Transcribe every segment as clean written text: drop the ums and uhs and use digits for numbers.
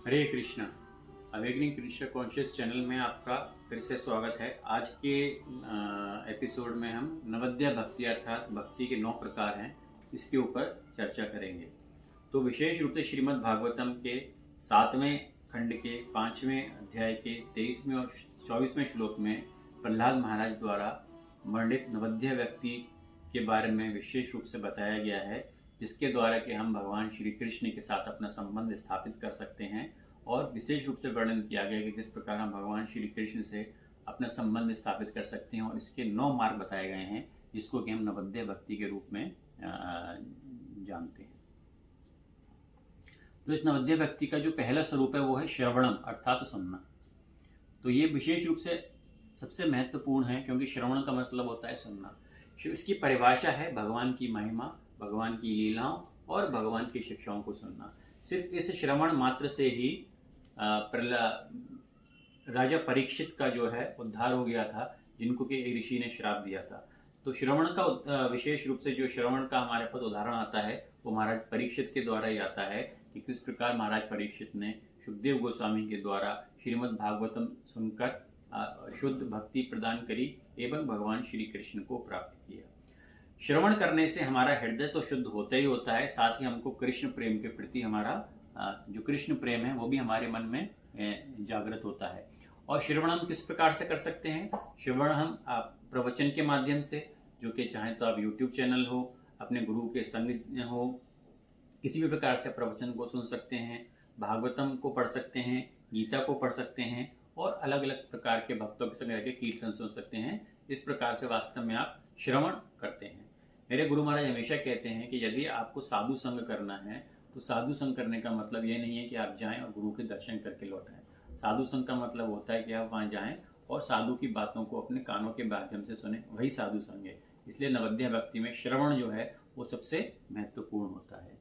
हरे Krishna. Awakening Krishna conscious channel में आपका फिर से स्वागत है। आज के एपिसोड में हम नवद्या भक्ति अर्थात भक्ति के 9 प्रकार हैं, इसके ऊपर चर्चा करेंगे। तो विशेष रूप से श्रीमद् भागवतम के 7वें खंड के 5वें अध्याय के 23वें और 24वें श्लोक में प्रहलाद महाराज द्वारा वर्णित नवद्या व्यक्ति के बारे में विशेष रूप से बताया गया है, जिसके द्वारा कि हम भगवान श्री कृष्ण के साथ अपना संबंध स्थापित कर सकते हैं। और विशेष रूप से वर्णन किया गया कि किस प्रकार हम भगवान श्री कृष्ण से अपना संबंध स्थापित कर सकते हैं, और इसके 9 मार्ग बताए गए हैं, जिसको कि हम नवद्या भक्ति के रूप में जानते हैं। तो इस नवद्या भक्ति का जो पहला स्वरूप है वो है श्रवणम अर्थात सुनना। तो ये विशेष रूप से सबसे महत्वपूर्ण है, क्योंकि श्रवण का मतलब होता है सुनना। इसकी परिभाषा है भगवान की महिमा, भगवान की लीलाओं और भगवान की शिक्षाओं को सुनना। सिर्फ इस श्रवण मात्र से ही राजा परीक्षित का जो है उद्धार हो गया था, जिनको कि ऋषि ने श्राप दिया था। तो श्रवण का विशेष रूप से जो श्रवण का हमारे पास उदाहरण आता है वो महाराज परीक्षित के द्वारा ही आता है, कि किस प्रकार महाराज परीक्षित ने सुखदेव गोस्वामी के द्वारा श्रीमद् भागवतम सुनकर शुद्ध भक्ति प्रदान करी एवं भगवान श्री कृष्ण को प्राप्त किया। श्रवण करने से हमारा हृदय तो शुद्ध होता ही होता है, साथ ही हमको कृष्ण प्रेम के प्रति हमारा जो कृष्ण प्रेम है वो भी हमारे मन में जागृत होता है। और श्रवण हम किस प्रकार से कर सकते हैं? श्रवण हम प्रवचन के माध्यम से, जो कि चाहे तो आप यूट्यूब चैनल हो, अपने गुरु के संग हो, किसी भी प्रकार से प्रवचन को सुन सकते हैं, भागवतम को पढ़ सकते हैं, गीता को पढ़ सकते हैं, और अलग अलग प्रकार के भक्तों के संग रह के कीर्तन सुन सकते हैं। इस प्रकार से वास्तव में आप श्रवण करते हैं। मेरे गुरु महाराज हमेशा कहते हैं कि यदि आपको साधु संग करना है तो साधु संग करने का मतलब ये नहीं है कि आप जाएं और गुरु के दर्शन करके लौटाएं। साधु संग का मतलब होता है कि आप वहाँ जाएं और साधु की बातों को अपने कानों के माध्यम से सुने, वही साधु संग है। इसलिए नवद्या भक्ति में श्रवण जो है वो सबसे महत्वपूर्ण होता है।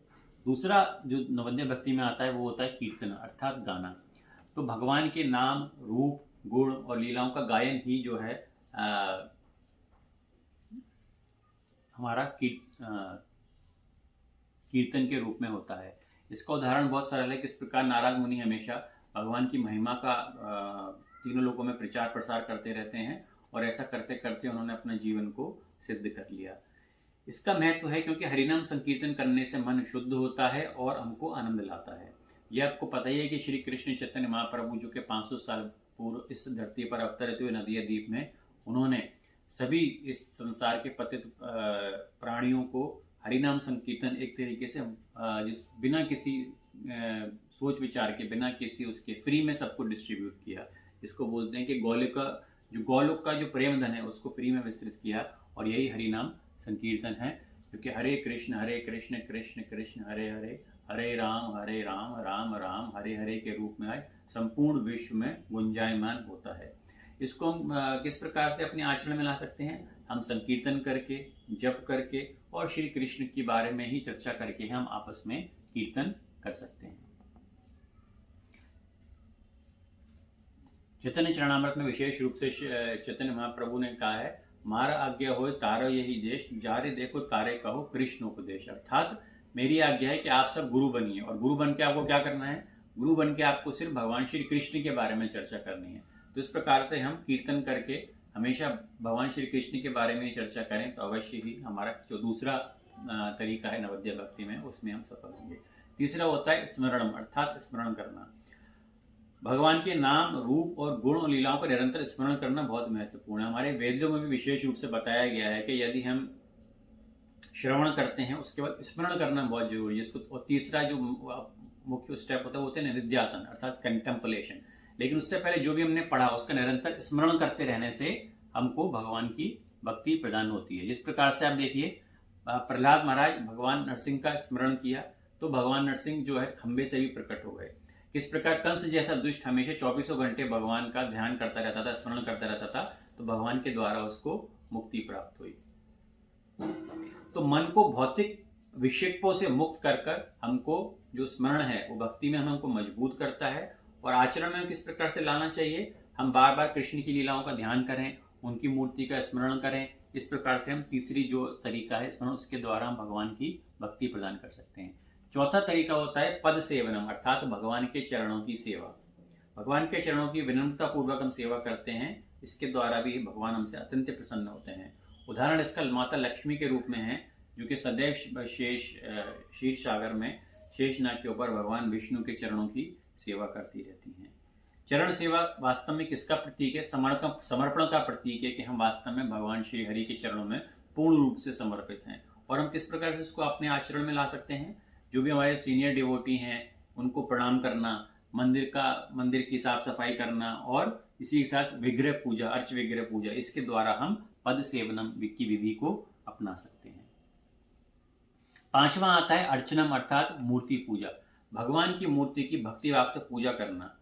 दूसरा जो नवद्या भक्ति में आता है वो होता है कीर्तन अर्थात गाना। तो भगवान के नाम, रूप, गुण और लीलाओं का गायन ही जो है हमारा कीर्तन के रूप में होता है। इसका उदाहरण बहुत सरल है। किस प्रकार नारद मुनि हमेशा भगवान की महिमा का तीनों लोकों में प्रचार प्रसार करते रहते हैं, और ऐसा करते करते उन्होंने अपने जीवन को सिद्ध कर लिया। इसका महत्व है क्योंकि हरिनाम संकीर्तन करने से मन शुद्ध होता है और हमको आनंद लाता है। यह आपको पता ही है कि श्री कृष्ण चैतन्य महाप्रभु जो कि 500 साल पूर्व इस धरती पर अवतरित हुए नदिया द्वीप में, उन्होंने सभी इस संसार के पतित प्राणियों को हरिनाम संकीर्तन एक तरीके से जिस बिना किसी सोच विचार के, बिना किसी उसके, फ्री में सबको डिस्ट्रीब्यूट किया। इसको बोलते हैं कि गोलोक का जो प्रेम धन है उसको फ्री में विस्तृत किया, और यही हरिनाम संकीर्तन है। क्योंकि हरे कृष्ण कृष्ण कृष्ण हरे हरे, हरे राम राम राम हरे हरे के रूप में आज संपूर्ण विश्व में गुंजायमान होता है। इसको हम किस प्रकार से अपने आचरण में ला सकते हैं? हम संकीर्तन करके, जप करके और श्री कृष्ण के बारे में ही चर्चा करके हम आपस में कीर्तन कर सकते हैं। चैतन्य चरणामृत में विशेष रूप से चैतन्य महाप्रभु ने कहा है, मारा आज्ञा हो तारो यही देश, जारे देखो तारे कहो कृष्ण उपदेश। अर्थात मेरी आज्ञा है कि आप सब गुरु बनिए, और गुरु बन के आपको क्या करना है? गुरु बन के आपको सिर्फ भगवान श्री कृष्ण के बारे में चर्चा करनी है। तो इस प्रकार से हम कीर्तन करके हमेशा भगवान श्री कृष्ण के बारे में चर्चा करें तो अवश्य ही हमारा जो दूसरा तरीका है नवद्या भक्ति में, उसमें हम सफल होंगे। तीसरा होता है स्मरणम अर्थात स्मरण करना। भगवान के नाम, रूप और गुण और लीलाओं का निरंतर स्मरण करना बहुत महत्वपूर्ण है। हमारे वेदों में भी विशेष रूप से बताया गया है कि यदि हम श्रवण करते हैं उसके बाद स्मरण करना बहुत जरूरी है इसको। और तीसरा जो मुख्य स्टेप होता है वो होता है निधिध्यासन अर्थात कंटेम्पलेशन। लेकिन उससे पहले जो भी हमने पढ़ा उसका निरंतर स्मरण करते रहने से हमको भगवान की भक्ति प्रदान होती है। जिस प्रकार से आप देखिए, प्रहलाद महाराज भगवान नरसिंह का स्मरण किया तो भगवान नरसिंह जो है खंबे से भी प्रकट हो गए। किस प्रकार कंस जैसा दुष्ट हमेशा 24 घंटे भगवान का ध्यान करता रहता था, स्मरण करता रहता था, तो भगवान के द्वारा उसको मुक्ति प्राप्त हुई। तो मन को भौतिक विक्षेपों से मुक्त कर हमको जो स्मरण है वो भक्ति में हमको मजबूत करता है। और आचरण में किस प्रकार से लाना चाहिए? हम बार बार कृष्ण की लीलाओं का ध्यान करें, उनकी मूर्ति का स्मरण करें। इस प्रकार से हम तीसरी जो तरीका है स्मरण, उसके द्वारा हम भगवान की भक्ति प्रदान कर सकते हैं। चौथा तरीका होता है पद सेवनम, अर्थात भगवान के चरणों की सेवा। भगवान के चरणों की विनम्रता पूर्वक हम सेवा करते हैं, इसके द्वारा भी भगवान हमसे अत्यंत प्रसन्न होते हैं। उदाहरण इसका माता लक्ष्मी के रूप में है, जो कि सदैव क्षीर सागर में शेषनाग के ऊपर भगवान विष्णु के चरणों की सेवा करती रहती हैं। चरण सेवा वास्तव में किसका प्रतीक है? समर्पण का प्रतीक है कि हम वास्तव में भगवान श्री हरि के चरणों में पूर्ण रूप से समर्पित हैं। और हम किस प्रकार से इसको अपने आचरण में ला सकते हैं? जो भी हमारे सीनियर डिवोटी हैं उनको प्रणाम करना, मंदिर की साफ सफाई करना, और इसी के साथ विग्रह पूजा, अर्च विग्रह पूजा, इसके द्वारा हम पद सेवनम की विधि को अपना सकते हैं। पांचवा आता है अर्चनम, अर्थात मूर्ति पूजा। भगवान की मूर्ति की भक्ति भाव से पूजा करना।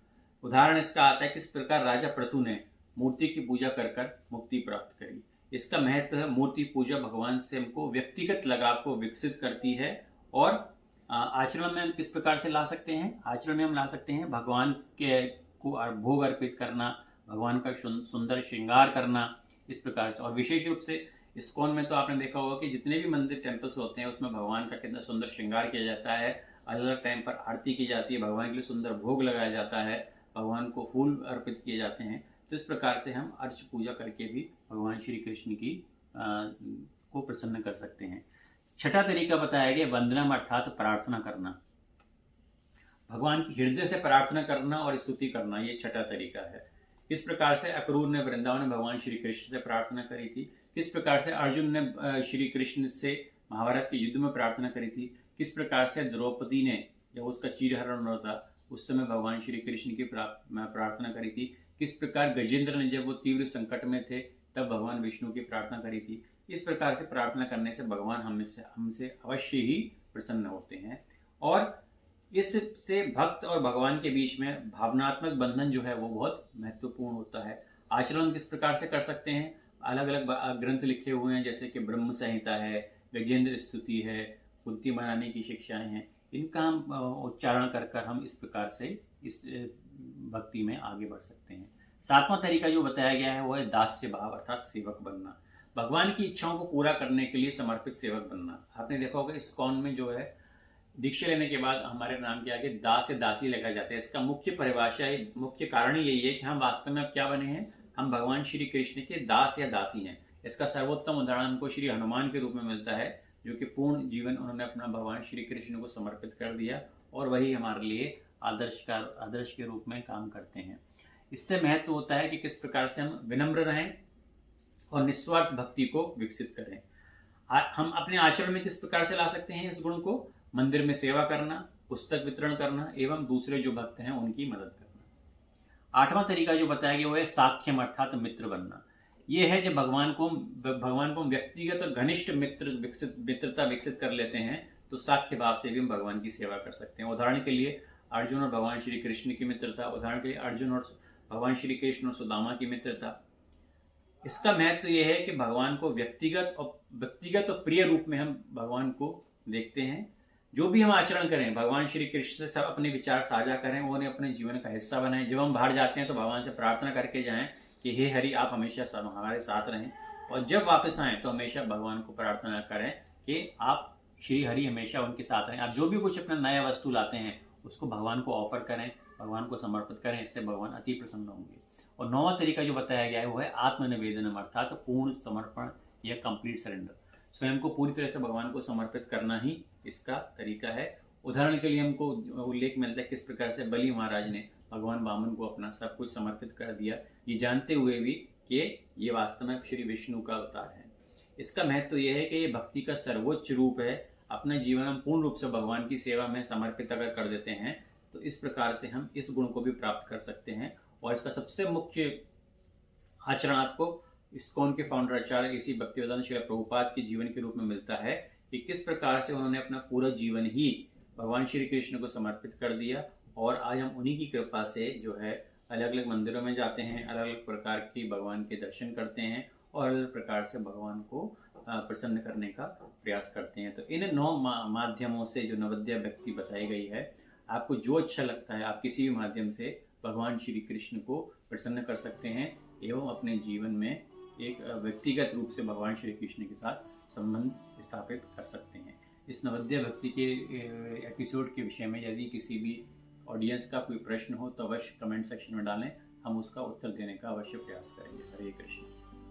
उदाहरण इसका आता है किस प्रकार राजा पृथु ने मूर्ति की पूजा कर मुक्ति प्राप्त करी। इसका महत्व है मूर्ति पूजा भगवान से हमको व्यक्तिगत लगाव को विकसित करती है। और आचरण में हम किस प्रकार से ला सकते हैं? आचरण में हम ला सकते हैं भगवान के को भोग अर्पित करना, भगवान का सुंदर श्रृंगार करना, इस प्रकार से। और विशेष रूप से इस्कॉन में तो आपने देखा होगा कि जितने भी मंदिर टेम्पल्स होते हैं उसमें भगवान का कितना सुंदर श्रृंगार किया जाता है, अलग अलग टाइम पर आरती की जाती है, भगवान के लिए सुंदर भोग लगाया जाता है, भगवान को फूल अर्पित किए जाते हैं। तो इस प्रकार से हम अर्च पूजा करके भी भगवान श्री कृष्ण की को प्रसन्न कर सकते हैं। छठा तरीका बताया गया वंदनम, अर्थात प्रार्थना करना। भगवान की हृदय से प्रार्थना करना और स्तुति करना, ये छठा तरीका है। किस प्रकार से अक्रूर ने वृंदावन में भगवान श्री कृष्ण से प्रार्थना करी थी, किस प्रकार से अर्जुन ने श्री कृष्ण से महाभारत के युद्ध में प्रार्थना करी थी, किस प्रकार से द्रौपदी ने जब उसका चीरहरण हो था उस समय भगवान श्री कृष्ण की प्रार्थना करी थी, किस प्रकार गजेंद्र ने जब वो तीव्र संकट में थे तब भगवान विष्णु की प्रार्थना करी थी। इस प्रकार से प्रार्थना करने से भगवान हमसे अवश्य ही प्रसन्न होते हैं। और इससे भक्त और भगवान के बीच में भावनात्मक बंधन जो है वो बहुत महत्वपूर्ण होता है। आचरण किस प्रकार से कर सकते हैं? अलग अलग ग्रंथ लिखे हुए हैं, जैसे कि ब्रह्म संहिता है, गजेंद्र स्तुति है, कुंती बनाने की शिक्षाएं हैं। इनका हम उच्चारण कर हम इस प्रकार से इस भक्ति में आगे बढ़ सकते हैं। सातवां तरीका जो बताया गया है वो है दास्य भाव, अर्थात सेवक बनना। भगवान की इच्छाओं को पूरा करने के लिए समर्पित सेवक बनना। आपने देखा होगा इस्कॉन में जो है दीक्षा लेने के बाद हमारे नाम के आगे दास या दासी लिखा जाता है। इसका मुख्य परिभाषा है, मुख्य कारण यही है कि हम वास्तव में अब क्या बने हैं? हम भगवान श्री कृष्ण के दास या दासी हैं। इसका सर्वोत्तम उदाहरण हमको श्री हनुमान के रूप में मिलता है, जो कि पूर्ण जीवन उन्होंने अपना भगवान श्री कृष्ण को समर्पित कर दिया और वही हमारे लिए आदर्श के रूप में काम करते हैं। इससे महत्व होता है कि किस प्रकार से हम विनम्र रहें और निस्वार्थ भक्ति को विकसित करें। हम अपने आचरण में किस प्रकार से ला सकते हैं इस गुण को? मंदिर में सेवा करना, पुस्तक वितरण करना एवं दूसरे जो भक्त हैं उनकी मदद करना। आठवां तरीका जो बताया गया वो है साख्यम, अर्थात मित्र बनना। ये है जब भगवान को व्यक्तिगत और घनिष्ठ मित्रता विकसित कर लेते हैं तो साख्य भाव से भी हम भगवान की सेवा कर सकते हैं। उदाहरण के लिए अर्जुन और भगवान श्री कृष्ण की मित्रता, उदाहरण के लिए अर्जुन और भगवान श्री कृष्ण और सुदामा की मित्रता। इसका महत्व यह है कि भगवान को व्यक्तिगत और प्रिय रूप में हम भगवान को देखते हैं। जो भी हम आचरण करें भगवान श्री कृष्ण से सब अपने विचार साझा करें, उन्हें अपने जीवन का हिस्सा बनाएं। जब हम बाहर जाते हैं तो भगवान से प्रार्थना करके जाएं कि हे हरि आप हमेशा हमारे साथ रहें, और जब वापस आएं तो हमेशा भगवान को प्रार्थना करें कि आप श्री हरि हमेशा उनके साथ रहें। आप जो भी कुछ अपना नया वस्तु लाते हैं उसको भगवान को ऑफर करें, भगवान को समर्पित करें, इससे भगवान अति प्रसन्न होंगे। और नौवां तरीका जो बताया गया है वो है आत्मनिवेदनम, अर्थात पूर्ण समर्पण या कंप्लीट सरेंडर। स्वयं को पूरी तरह से भगवान को समर्पित करना ही इसका तरीका है। उदाहरण के लिए हमको उल्लेख मिलता है किस प्रकार से बलि महाराज ने भगवान वामन को अपना सब कुछ समर्पित कर दिया, ये जानते हुए भी कि ये वास्तव में श्री विष्णु का अवतार है। इसका महत्व यह है कि ये भक्ति का सर्वोच्च रूप है। अपने जीवन में पूर्ण रूप से भगवान की सेवा में समर्पित अगर कर देते हैं तो इस प्रकार से हम इस गुण को भी प्राप्त कर सकते हैं। और इसका सबसे मुख्य आचरण आपको इस्कॉन के फाउंडर आचार्य इसी भक्तिवेदांत श्रील प्रभुपाद के जीवन के रूप में मिलता है कि किस प्रकार से उन्होंने अपना पूरा जीवन ही भगवान श्री कृष्ण को समर्पित कर दिया। और आज हम उन्हीं की कृपा से जो है अलग अलग मंदिरों में जाते हैं, अलग अलग प्रकार की भगवान के दर्शन करते हैं और अलग अलग प्रकार से भगवान को प्रसन्न करने का प्रयास करते हैं। तो इन 9 माध्यमों से जो नवोदय भक्ति बताई गई है, आपको जो अच्छा लगता है आप किसी भी माध्यम से भगवान श्री कृष्ण को प्रसन्न कर सकते हैं एवं अपने जीवन में एक व्यक्तिगत रूप से भगवान श्री कृष्ण के साथ संबंध स्थापित कर सकते हैं। इस नवद्य भक्ति के एपिसोड के विषय में यदि किसी भी ऑडियंस का कोई प्रश्न हो तो अवश्य कमेंट सेक्शन में डालें, हम उसका उत्तर देने का अवश्य प्रयास करेंगे। हरे कृष्ण।